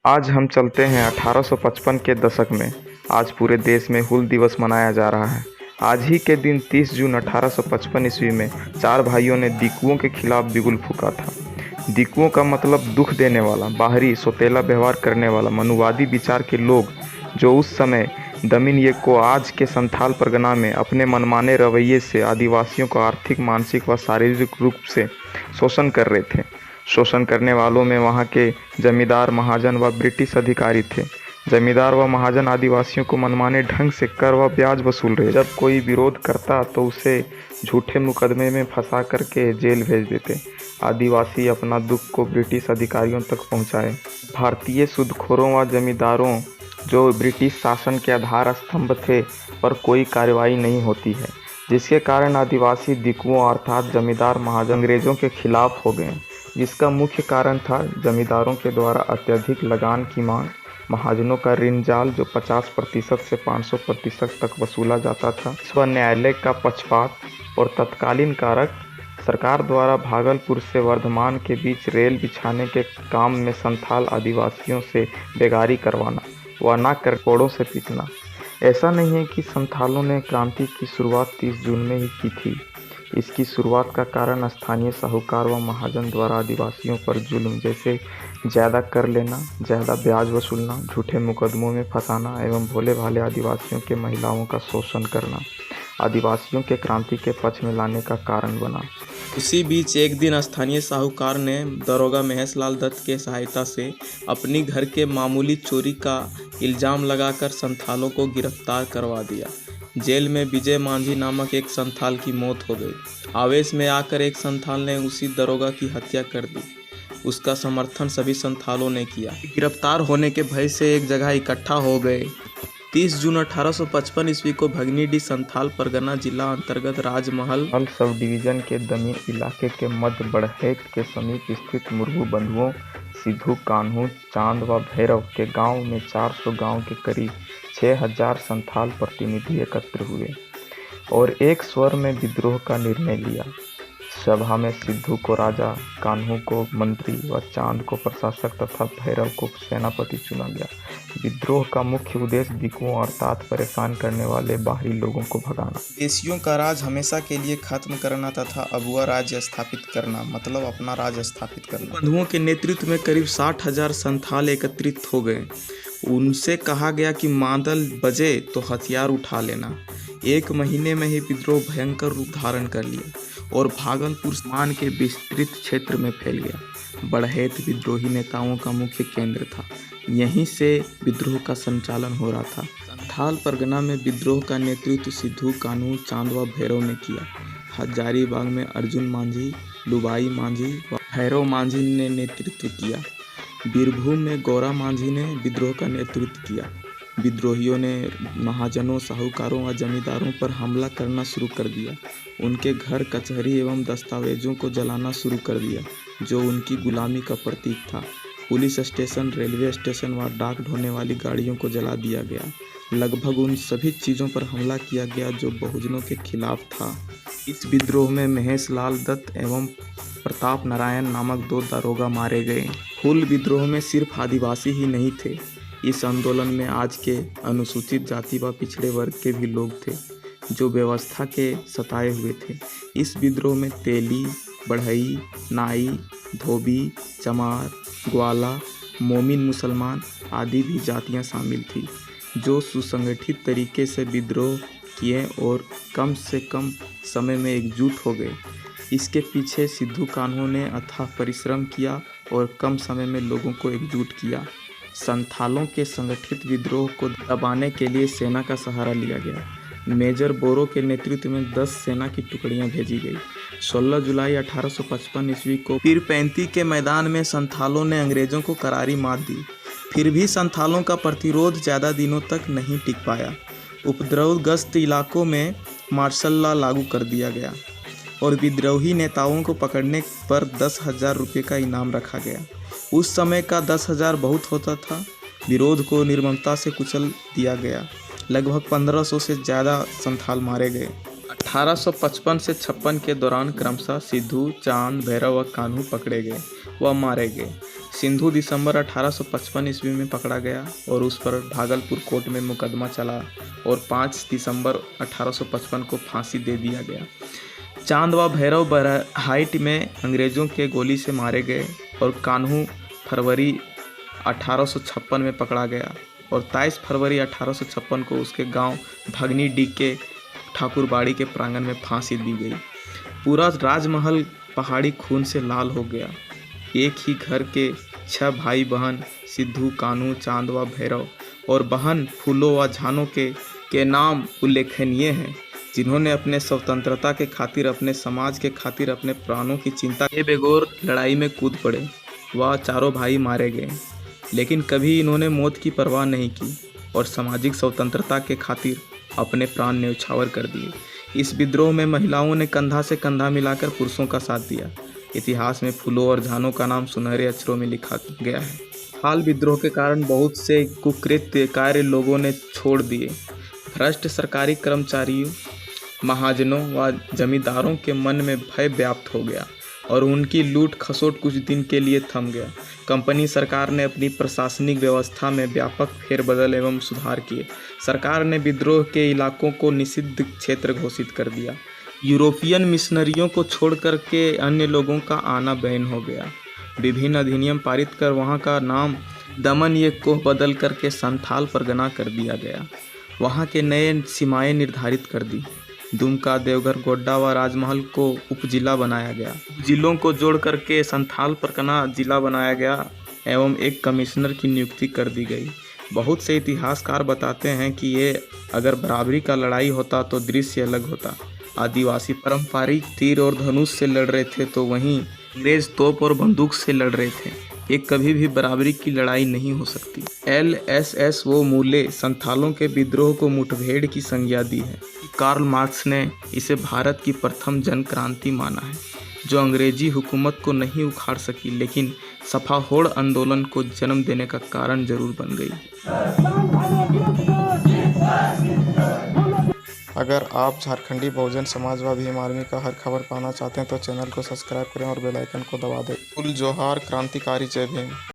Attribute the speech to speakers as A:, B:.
A: आज हम चलते हैं 1855 के दशक में। आज पूरे देश में हूल दिवस मनाया जा रहा है। आज ही के दिन 30 जून 1855 ईस्वी में चार भाइयों ने दिकुओं के खिलाफ बिगुल फूंका था। दिकुओं का मतलब दुख देने वाला, बाहरी, सौतेला व्यवहार करने वाला, मनुवादी विचार के लोग, जो उस समय दमिन को आज के संथाल परगना में अपने मनमाने रवैये से आदिवासियों को आर्थिक, मानसिक व शारीरिक रूप से शोषण कर रहे थे। शोषण करने वालों में वहाँ के जमींदार, महाजन व ब्रिटिश अधिकारी थे। जमींदार व महाजन आदिवासियों को मनमाने ढंग से कर व ब्याज वसूल रहे। जब कोई विरोध करता तो उसे झूठे मुकदमे में फंसा करके जेल भेज देते। आदिवासी अपना दुख को ब्रिटिश अधिकारियों तक पहुँचाए। भारतीय सूदखोरों व जमींदारों, जो ब्रिटिश शासन के आधार स्तंभ थे, पर कोई कार्रवाई नहीं होती है, जिसके कारण आदिवासी दिकुओं अर्थात जमींदार, महाजन अंग्रेज़ों के खिलाफ हो गए। जिसका मुख्य कारण था जमींदारों के द्वारा अत्यधिक लगान की मांग, महाजनों का ऋण जाल जो 50% से 500% तक वसूला जाता था, स्व न्यायालय का पक्षपात और तत्कालीन कारक, सरकार द्वारा भागलपुर से वर्धमान के बीच रेल बिछाने के काम में संथाल आदिवासियों से बेगारी करवाना व न कर कोड़ों से पीटना। ऐसा नहीं है कि संथालों ने क्रांति की शुरुआत 30 जून में ही की थी। इसकी शुरुआत का कारण स्थानीय साहूकार व महाजन द्वारा आदिवासियों पर जुल्म, जैसे ज़्यादा कर लेना, ज़्यादा ब्याज वसूलना, झूठे मुकदमों में फंसाना एवं भोले भाले आदिवासियों के महिलाओं का शोषण करना, आदिवासियों के क्रांति के पक्ष में लाने का कारण बना।
B: उसी बीच एक दिन स्थानीय साहूकार ने दरोगा महेशलाल दत्त के सहायता से अपनी घर के मामूली चोरी का इल्ज़ाम लगाकर संथालों को गिरफ्तार करवा दिया। जेल में विजय मांझी नामक एक संथाल की मौत हो गई। आवेश में आकर एक संथाल ने उसी दरोगा की हत्या कर दी। उसका समर्थन सभी संथालों ने किया। गिरफ्तार होने के भय से एक जगह इकट्ठा हो गए। 30 जून 1855 ईस्वी को भगनीडीह संथाल परगना जिला अंतर्गत राजमहल
A: सब डिवीजन के दमिन इलाके के मध्य बड़हैत के समीप स्थित मुरहू बंधुओं, सिद्धू, कान्हू, चांद व भैरव के गांव में 400 गांव के करीब 6000 संथाल प्रतिनिधि एकत्र हुए और एक स्वर में विद्रोह का निर्णय लिया। सभा में सिद्धू को राजा, कान्हू को मंत्री व चांद को प्रशासक तथा भैरव को सेनापति चुना गया। विद्रोह का मुख्य उद्देश्य दिकुओं अर्थात परेशान करने वाले बाहरी लोगों को भगाना,
B: देशियों का राज हमेशा के लिए खत्म करना तथा अबुआ राज्य स्थापित करना, मतलब अपना राज स्थापित करना। बंधुओं के नेतृत्व में करीब 60,000 संथाल एकत्रित हो गए। उनसे कहा गया कि मादल बजे तो हथियार उठा लेना। एक महीने में ही विद्रोह भयंकर रूप धारण कर लिया और भागलपुर मान के विस्तृत क्षेत्र में फैल गया। बड़हैत विद्रोही नेताओं का मुख्य केंद्र था। यहीं से विद्रोह का संचालन हो रहा था। संथाल परगना में विद्रोह का नेतृत्व सिद्धू, कान्हू, चांद व भैरव ने किया। हजारीबाग में अर्जुन मांझी, लुबाई मांझी व भैरव मांझी ने नेतृत्व किया। बीरभूम में गौरा मांझी ने विद्रोह का नेतृत्व किया। विद्रोहियों ने महाजनों, साहूकारों व जमींदारों पर हमला करना शुरू कर दिया। उनके घर, कचहरी एवं दस्तावेजों को जलाना शुरू कर दिया, जो उनकी गुलामी का प्रतीक था। पुलिस स्टेशन, रेलवे स्टेशन व डाक ढोने वाली गाड़ियों को जला दिया गया। लगभग उन सभी चीज़ों पर हमला किया गया जो बहुजनों के खिलाफ था। इस विद्रोह में महेशलाल दत्त एवं प्रताप नारायण नामक 2 दारोगा मारे गए। हूल विद्रोह में सिर्फ आदिवासी ही नहीं थे। इस आंदोलन में आज के अनुसूचित जाति व पिछड़े वर्ग के भी लोग थे, जो व्यवस्था के सताए हुए थे। इस विद्रोह में तेली, बढ़ई, नाई, धोबी, चमार, ग्वाला, मोमिन मुसलमान आदि भी जातियां शामिल थी, जो सुसंगठित तरीके से विद्रोह किए और कम से कम समय में एकजुट हो गए। इसके पीछे सिद्धू, कान्हू ने अथाह परिश्रम किया और कम समय में लोगों को एकजुट किया। संथालों के संगठित विद्रोह को दबाने के लिए सेना का सहारा लिया गया। मेजर बोरो के नेतृत्व में 10 सेना की टुकड़ियां भेजी गई। 16 जुलाई 1855 ईस्वी को पीरपैंती के मैदान में संथालों ने अंग्रेजों को करारी मात दी। फिर भी संथालों का प्रतिरोध ज़्यादा दिनों तक नहीं टिक पाया। उपद्रवग्रस्त इलाकों में मार्शल लॉ लागू कर दिया गया और विद्रोही नेताओं को पकड़ने पर 10,000 रुपये का इनाम रखा गया। उस समय का 10,000 बहुत होता था। विरोध को निर्ममता से कुचल दिया गया। लगभग 1500 से ज़्यादा संथाल मारे गए। 1855 से 56 के दौरान क्रमशः सिद्धू, चांद, भैरव व कान्हू पकड़े गए व मारे गए। सिंधु दिसंबर 1855 ईस्वी में पकड़ा गया और उस पर भागलपुर कोर्ट में मुकदमा चला और 5 दिसंबर 1855 को फांसी दे दिया गया। चांद व भैरव बरहाइट में अंग्रेज़ों के गोली से मारे गए और कान्हू फरवरी 1856 में पकड़ा गया और 23 फरवरी 1856 को उसके गांव भगनी डी के ठाकुरबाड़ी के प्रांगण में फांसी दी गई। पूरा राजमहल पहाड़ी खून से लाल हो गया। एक ही घर के 6 भाई बहन सिद्धू, कान्हू, चांद व भैरव और बहन फूलो व झानो के नाम उल्लेखनीय हैं, जिन्होंने अपने स्वतंत्रता के खातिर, अपने समाज के खातिर अपने प्राणों की चिंता के बगैर लड़ाई में कूद पड़े। वह चारों भाई मारे गए, लेकिन कभी इन्होंने मौत की परवाह नहीं की और सामाजिक स्वतंत्रता के खातिर अपने प्राण न्यौछावर कर दिए। इस विद्रोह में महिलाओं ने कंधा से कंधा मिलाकर पुरुषों का साथ दिया। इतिहास में फूलों और झानों का नाम सुनहरे अक्षरों में लिखा गया है। हाल विद्रोह के कारण बहुत से कुकृत्य कार्य लोगों ने छोड़ दिए। भ्रष्ट सरकारी कर्मचारियों, महाजनों व जमींदारों के मन में भय व्याप्त हो गया और उनकी लूट खसोट कुछ दिन के लिए थम गया। कंपनी सरकार ने अपनी प्रशासनिक व्यवस्था में व्यापक फेरबदल एवं सुधार किए। सरकार ने विद्रोह के इलाकों को निषिद्ध क्षेत्र घोषित कर दिया। यूरोपियन मिशनरियों को छोड़कर के अन्य लोगों का आना बैन हो गया। विभिन्न अधिनियम पारित कर वहाँ का नाम दमन ये को बदल करके संथाल परगना कर दिया गया। वहाँ के नए सीमाएं निर्धारित कर दी। दुमका, देवघर, गोड्डा व राजमहल को उपजिला बनाया गया। जिलों को जोड़ करके संथाल परगना जिला बनाया गया एवं एक कमिश्नर की नियुक्ति कर दी गई। बहुत से इतिहासकार बताते हैं कि ये अगर बराबरी का लड़ाई होता तो दृश्य अलग होता। आदिवासी पारंपरिक तीर और धनुष से लड़ रहे थे तो वहीं अंग्रेज तोप और बंदूक से लड़ रहे थे। ये कभी भी बराबरी की लड़ाई नहीं हो सकती। LSS वो मूल्य संथालों के विद्रोह को मुठभेड़ की संज्ञा दी है। कार्ल मार्क्स ने इसे भारत की प्रथम जन क्रांति माना है, जो अंग्रेजी हुकूमत को नहीं उखाड़ सकी लेकिन सफा होड़ आंदोलन को जन्म देने का कारण जरूर बन गई।
A: अगर आप झारखंडी बहुजन समाज व भीम आर्मी का हर खबर पाना चाहते हैं तो चैनल को सब्सक्राइब करें और बेल आइकन को दबा दें। कुल जोहार, क्रांतिकारी जय भीम।